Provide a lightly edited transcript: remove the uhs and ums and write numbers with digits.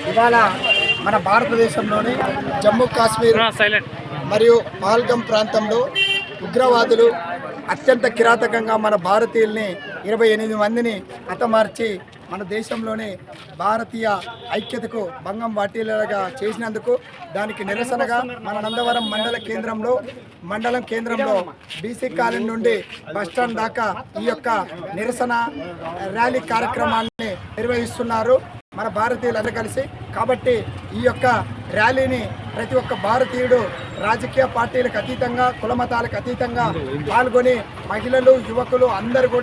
ఇవాళ మన భారతదేశంలోని జమ్మూ కాశ్మీర్ మరియు పహల్గం ప్రాంతంలో ఉగ్రవాదులు అత్యంత కిరాతకంగా మన భారతీయుల్ని 28 మందిని హతమార్చి మన దేశంలోని భారతీయ ఐక్యతకు భంగం వాటిల్లేలాగా చేసినందుకు దానికి నిరసనగా మన నందవరం మండలం కేంద్రంలో బీసీ కాలనీ నుండి బస్టాండ్ దాకా ఈ యొక్క నిరసన ర్యాలీ కార్యక్రమాన్ని నిర్వహిస్తున్నారు మన భారతీయులందరూ కలిసి. కాబట్టి ఈ యొక్క ర్యాలీని ప్రతి ఒక్క భారతీయుడు రాజకీయ పార్టీలకు అతీతంగా కులమతాలకు అతీతంగా పాల్గొని మహిళలు యువకులు అందరూ కూడా